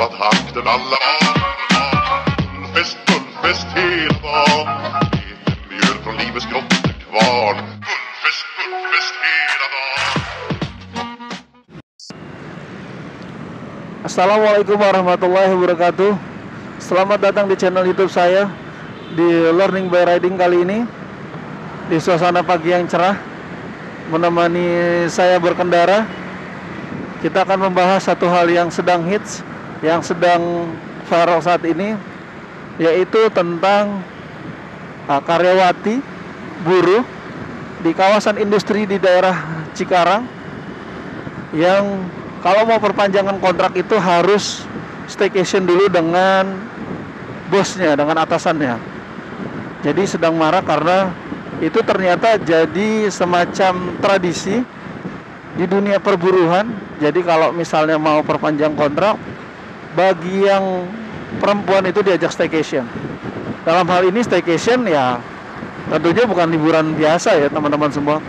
tappat takten alla Guldfest hela dagen Liten mjöl från livets grottekvarn Guldfest hela dagen. Assalamualaikum warahmatullahi wabarakatuh. Selamat datang di channel YouTube saya di Learning by Riding kali ini. Di suasana pagi yang cerah, menemani saya berkendara. Kita akan membahas satu hal yang sedang hits, yang sedang viral saat ini, yaitu tentang karyawati buruh di kawasan industri di daerah Cikarang yang kalau mau perpanjangan kontrak itu harus staycation dulu dengan bosnya, dengan atasannya. Jadi sedang marah karena itu ternyata jadi semacam tradisi di dunia perburuhan. Jadi kalau misalnya mau perpanjang kontrak, bagi yang perempuan itu diajak staycation. Dalam hal ini staycation ya tentunya bukan liburan biasa ya teman-teman semua.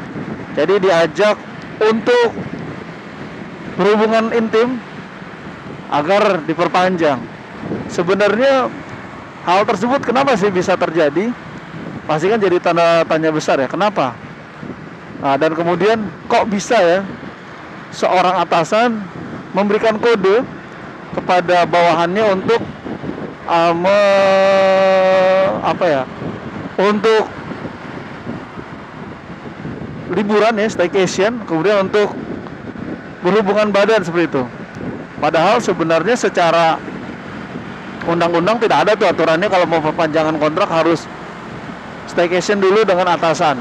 Jadi diajak untuk berhubungan intim agar diperpanjang. Sebenarnya hal tersebut kenapa sih bisa terjadi? Pasti kan jadi tanda tanya besar ya, kenapa? Nah, dan kemudian kok bisa ya seorang atasan memberikan kode kepada bawahannya untuk untuk liburan ya, staycation, kemudian untuk berhubungan badan seperti itu. Padahal sebenarnya secara undang-undang tidak ada tuh aturannya kalau mau perpanjangan kontrak harus staycation dulu dengan atasan.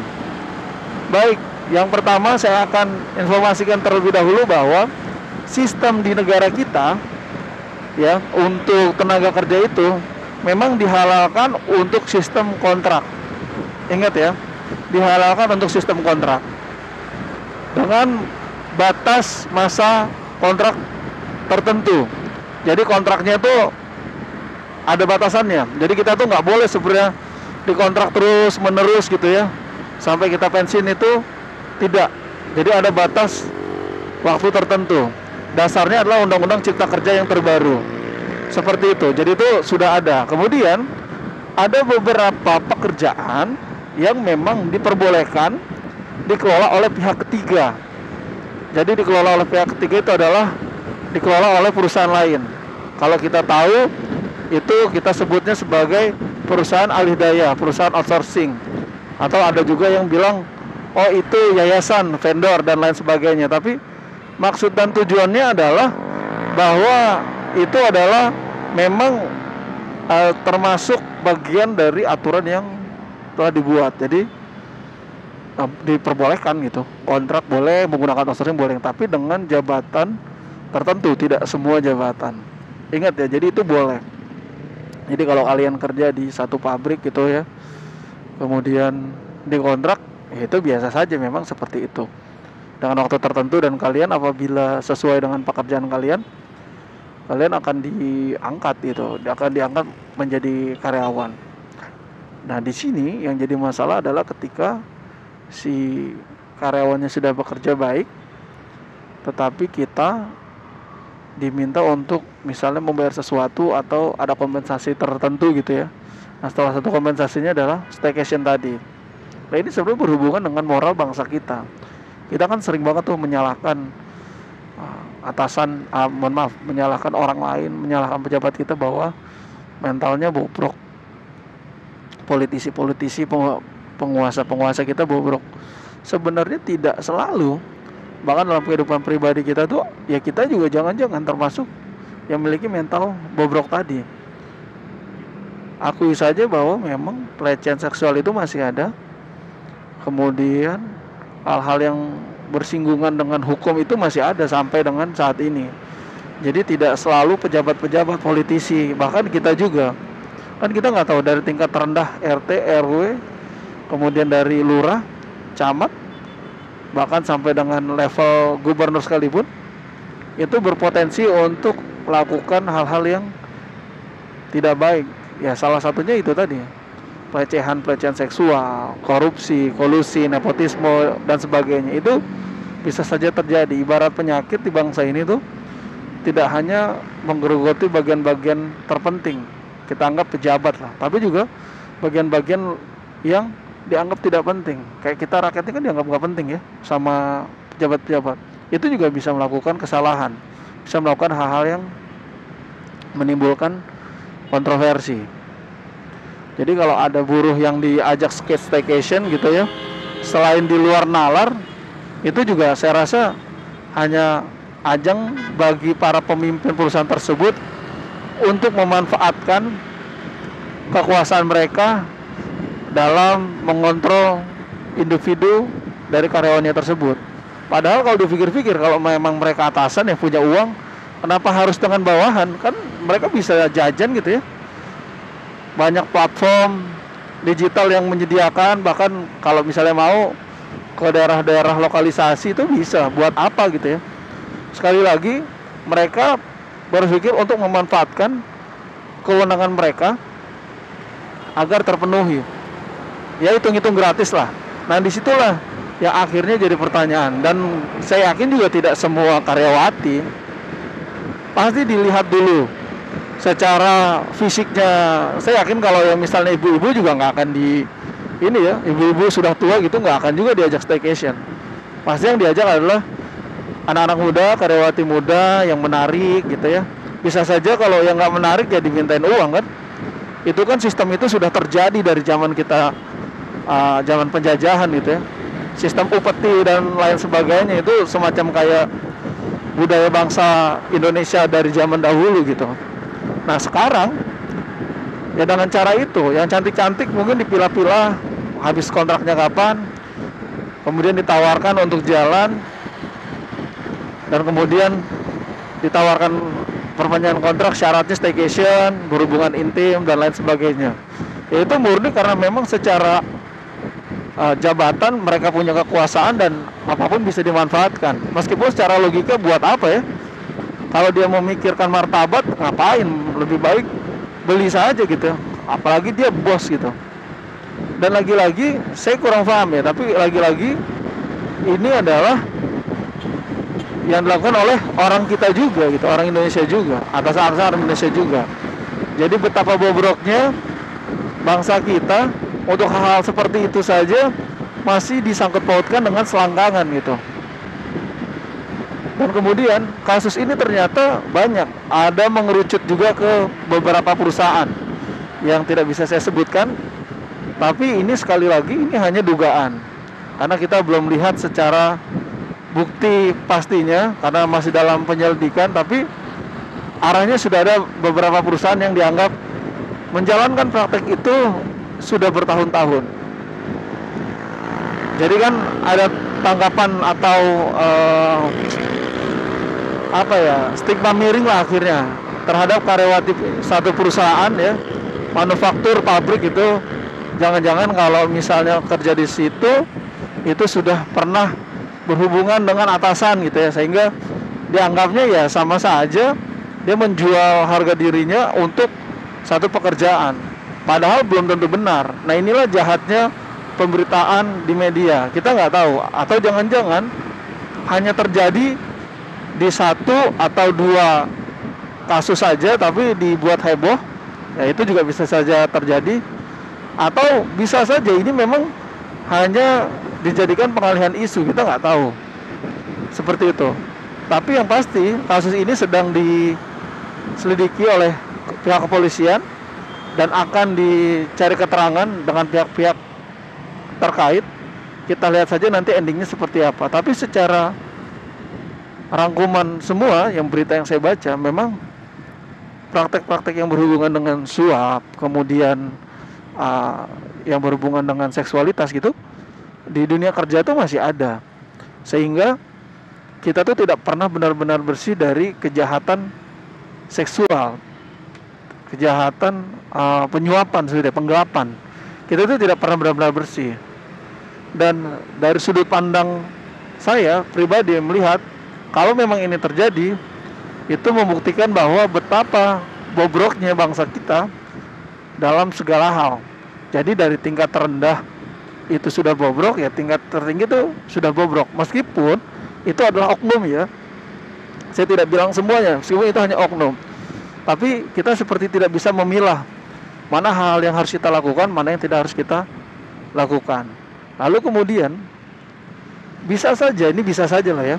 Baik, yang pertama saya akan informasikan terlebih dahulu bahwa sistem di negara kita ya untuk tenaga kerja itu memang dihalalkan untuk sistem kontrak. Ingat ya, dihalalkan untuk sistem kontrak dengan batas masa kontrak tertentu. Jadi kontraknya itu ada batasannya. Jadi kita tuh nggak boleh sebenarnya dikontrak terus menerus gitu ya sampai kita pensiun, itu tidak. Jadi ada batas waktu tertentu. Dasarnya adalah Undang-Undang Cipta Kerja yang terbaru. Seperti itu. Jadi itu sudah ada. Kemudian ada beberapa pekerjaan yang memang diperbolehkan dikelola oleh pihak ketiga. Jadi dikelola oleh pihak ketiga itu adalah dikelola oleh perusahaan lain. Kalau kita tahu itu kita sebutnya sebagai perusahaan alih daya, perusahaan outsourcing. Atau ada juga yang bilang oh itu yayasan, vendor dan lain sebagainya. Tapi maksud dan tujuannya adalah bahwa itu adalah memang termasuk bagian dari aturan yang telah dibuat. Jadi diperbolehkan gitu. Kontrak boleh, menggunakan outsourcing boleh, tapi dengan jabatan tertentu, tidak semua jabatan. Ingat ya, jadi itu boleh. Jadi kalau kalian kerja di satu pabrik gitu ya, kemudian dikontrak, itu biasa saja memang seperti itu. Dengan waktu tertentu, dan kalian apabila sesuai dengan pekerjaan kalian akan diangkat gitu, akan diangkat menjadi karyawan. Nah, di sini yang jadi masalah adalah ketika si karyawannya sudah bekerja baik, tetapi kita diminta untuk misalnya membayar sesuatu atau ada kompensasi tertentu gitu ya. Nah, salah satu kompensasinya adalah staycation tadi. Nah, ini sebenarnya berhubungan dengan moral bangsa kita. Kita kan sering banget tuh menyalahkan atasan, menyalahkan orang lain, menyalahkan pejabat kita bahwa mentalnya bobrok. Politisi-politisi, penguasa-penguasa kita bobrok. Sebenarnya tidak selalu. Bahkan dalam kehidupan pribadi kita tuh ya kita juga jangan-jangan termasuk yang memiliki mental bobrok tadi. Akui saja bahwa memang pelecehan seksual itu masih ada. Kemudian hal-hal yang bersinggungan dengan hukum itu masih ada sampai dengan saat ini. Jadi tidak selalu pejabat-pejabat, politisi, bahkan kita juga. Kan kita nggak tahu dari tingkat terendah RT, RW, kemudian dari lurah, camat, bahkan sampai dengan level gubernur sekalipun, itu berpotensi untuk melakukan hal-hal yang tidak baik. Ya salah satunya itu tadi, pelecehan seksual, korupsi, kolusi, nepotisme dan sebagainya. Itu bisa saja terjadi. Ibarat penyakit di bangsa ini tuh tidak hanya menggerogoti bagian-bagian terpenting, kita anggap pejabat lah, tapi juga bagian-bagian yang dianggap tidak penting. Kayak kita rakyat ini kan dianggap nggak penting ya sama pejabat-pejabat. Itu juga bisa melakukan kesalahan, bisa melakukan hal-hal yang menimbulkan kontroversi. Jadi kalau ada buruh yang diajak staycation gitu ya, selain di luar nalar, itu juga saya rasa hanya ajang bagi para pemimpin perusahaan tersebut untuk memanfaatkan kekuasaan mereka dalam mengontrol individu dari karyawannya tersebut. Padahal kalau dipikir-pikir, kalau memang mereka atasan yang punya uang, kenapa harus dengan bawahan? Kan mereka bisa jajan gitu ya. Banyak platform digital yang menyediakan, bahkan kalau misalnya mau ke daerah-daerah lokalisasi itu bisa. Buat apa gitu ya? Sekali lagi, mereka berpikir untuk memanfaatkan kewenangan mereka agar terpenuhi. Ya hitung-hitung gratis lah. Nah disitulah yang akhirnya jadi pertanyaan. Dan saya yakin juga tidak semua karyawati. Pasti dilihat dulu secara fisiknya. Saya yakin kalau yang misalnya ibu-ibu juga nggak akan ini ya, ibu-ibu sudah tua gitu nggak akan juga diajak staycation. Pasti yang diajak adalah anak-anak muda, karyawati muda yang menarik gitu ya. Bisa saja kalau yang nggak menarik ya dimintain uang kan. Itu kan sistem itu sudah terjadi dari zaman kita, zaman penjajahan gitu ya. Sistem upeti dan lain sebagainya itu semacam kayak budaya bangsa Indonesia dari zaman dahulu gitu. Nah sekarang ya dengan cara itu, yang cantik-cantik mungkin dipilah-pilah habis kontraknya kapan, kemudian ditawarkan untuk jalan, dan kemudian ditawarkan perpanjangan kontrak, syaratnya staycation, berhubungan intim dan lain sebagainya. Ya itu murni karena memang secara jabatan mereka punya kekuasaan dan apapun bisa dimanfaatkan. Meskipun secara logika buat apa ya? Kalau dia memikirkan martabat, ngapain? Lebih baik beli saja gitu. Apalagi dia bos gitu. Dan lagi-lagi saya kurang paham ya, tapi lagi-lagi ini adalah yang dilakukan oleh orang kita juga gitu, orang Indonesia juga, atasan-atasan Indonesia juga. Jadi betapa bobroknya bangsa kita untuk hal-hal seperti itu saja masih disangkut pautkan dengan selangkangan gitu. Dan kemudian kasus ini ternyata banyak, ada mengerucut juga ke beberapa perusahaan yang tidak bisa saya sebutkan. Tapi ini sekali lagi ini hanya dugaan, karena kita belum lihat secara bukti pastinya karena masih dalam penyelidikan. Tapi arahnya sudah ada beberapa perusahaan yang dianggap menjalankan praktek itu sudah bertahun-tahun. Jadi kan ada tanggapan atau stigma miring lah akhirnya terhadap karyawati satu perusahaan ya, manufaktur, pabrik itu. Jangan-jangan kalau misalnya kerja di situ itu sudah pernah berhubungan dengan atasan gitu ya, sehingga dianggapnya ya sama saja dia menjual harga dirinya untuk satu pekerjaan, padahal belum tentu benar. Nah inilah jahatnya pemberitaan di media, kita nggak tahu, atau jangan-jangan hanya terjadi di satu atau dua kasus saja tapi dibuat heboh, ya itu juga bisa saja terjadi. Atau bisa saja ini memang hanya dijadikan pengalihan isu, kita nggak tahu seperti itu. Tapi yang pasti kasus ini sedang diselidiki oleh pihak kepolisian dan akan dicari keterangan dengan pihak-pihak terkait. Kita lihat saja nanti endingnya seperti apa. Tapi secara rangkuman semua yang berita yang saya baca, memang praktek-praktek yang berhubungan dengan suap, kemudian yang berhubungan dengan seksualitas gitu di dunia kerja itu masih ada, sehingga kita tuh tidak pernah benar-benar bersih dari kejahatan seksual, kejahatan penyuapan, penggelapan. Kita tuh tidak pernah benar-benar bersih. Dan dari sudut pandang saya pribadi melihat, kalau memang ini terjadi, itu membuktikan bahwa betapa bobroknya bangsa kita dalam segala hal. Jadi dari tingkat terendah itu sudah bobrok, ya tingkat tertinggi itu sudah bobrok. Meskipun itu adalah oknum ya, Saya tidak bilang semuanya, meskipun itu hanya oknum. Tapi kita seperti tidak bisa memilah mana hal yang harus kita lakukan, mana yang tidak harus kita lakukan. Lalu kemudian bisa saja lah ya,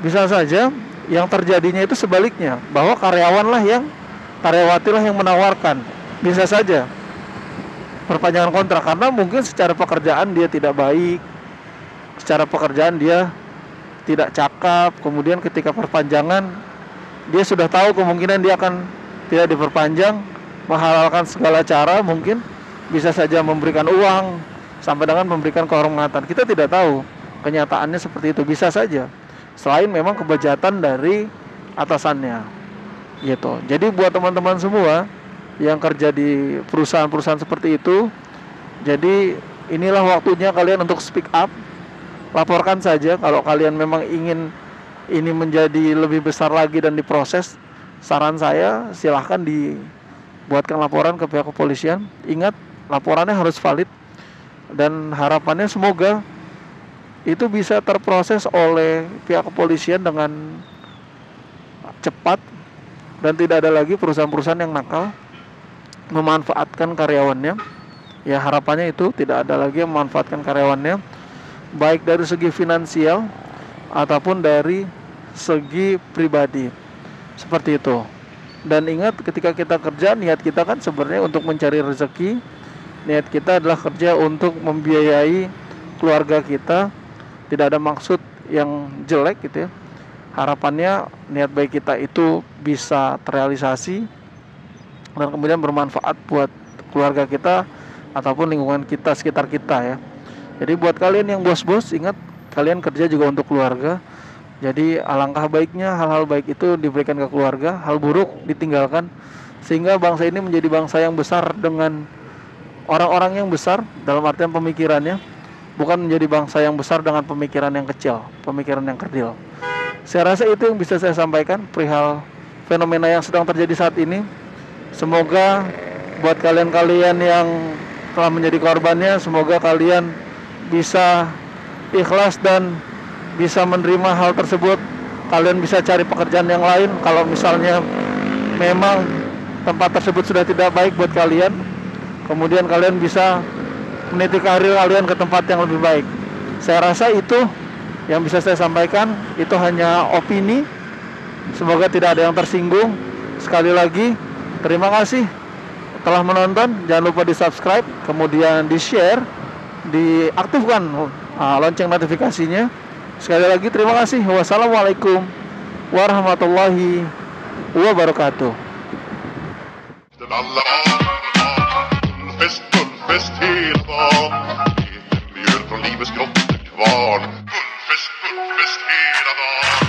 bisa saja yang terjadinya itu sebaliknya, bahwa karyawati lah yang menawarkan. Bisa saja perpanjangan kontrak karena mungkin secara pekerjaan dia tidak baik, secara pekerjaan dia tidak cakap. Kemudian ketika perpanjangan dia sudah tahu kemungkinan dia akan tidak diperpanjang, menghalalkan segala cara, mungkin bisa saja memberikan uang sampai dengan memberikan kehormatan. Kita tidak tahu kenyataannya seperti itu, bisa saja. Selain memang kebejatan dari atasannya, gitu. Jadi buat teman-teman semua yang kerja di perusahaan-perusahaan seperti itu, jadi inilah waktunya kalian untuk speak up. Laporkan saja kalau kalian memang ingin ini menjadi lebih besar lagi dan diproses. Saran saya silahkan dibuatkan laporan ke pihak kepolisian. Ingat, laporannya harus valid, dan harapannya semoga itu bisa terproses oleh pihak kepolisian dengan cepat dan tidak ada lagi perusahaan-perusahaan yang nakal memanfaatkan karyawannya. Ya, harapannya itu tidak ada lagi yang memanfaatkan karyawannya, baik dari segi finansial ataupun dari segi pribadi, seperti itu. Dan ingat, ketika kita kerja, niat kita kan sebenarnya untuk mencari rezeki. Niat kita adalah kerja untuk membiayai keluarga kita. Tidak ada maksud yang jelek gitu ya. Harapannya niat baik kita itu bisa terrealisasi dan kemudian bermanfaat buat keluarga kita ataupun lingkungan kita, sekitar kita ya. Jadi buat kalian yang bos-bos, ingat, kalian kerja juga untuk keluarga. Jadi alangkah baiknya hal-hal baik itu diberikan ke keluarga, hal buruk ditinggalkan, sehingga bangsa ini menjadi bangsa yang besar dengan orang-orang yang besar dalam artian pemikirannya, bukan menjadi bangsa yang besar dengan pemikiran yang kecil, pemikiran yang kerdil. Saya rasa itu yang bisa saya sampaikan perihal fenomena yang sedang terjadi saat ini. Semoga buat kalian-kalian yang telah menjadi korbannya, semoga kalian bisa ikhlas dan bisa menerima hal tersebut. Kalian bisa cari pekerjaan yang lain kalau misalnya memang tempat tersebut sudah tidak baik buat kalian. Kemudian kalian bisa meniti karir kalian ke tempat yang lebih baik. Saya rasa itu yang bisa saya sampaikan. Itu hanya opini. Semoga tidak ada yang tersinggung. Sekali lagi, terima kasih telah menonton. Jangan lupa di subscribe, kemudian di share, diaktifkan lonceng notifikasinya. Sekali lagi terima kasih. Wassalamualaikum warahmatullahi wabarakatuh. Den alla Mullfest hela dagen. Mjöl från livets grottekvarn. Mullfest hela dagen.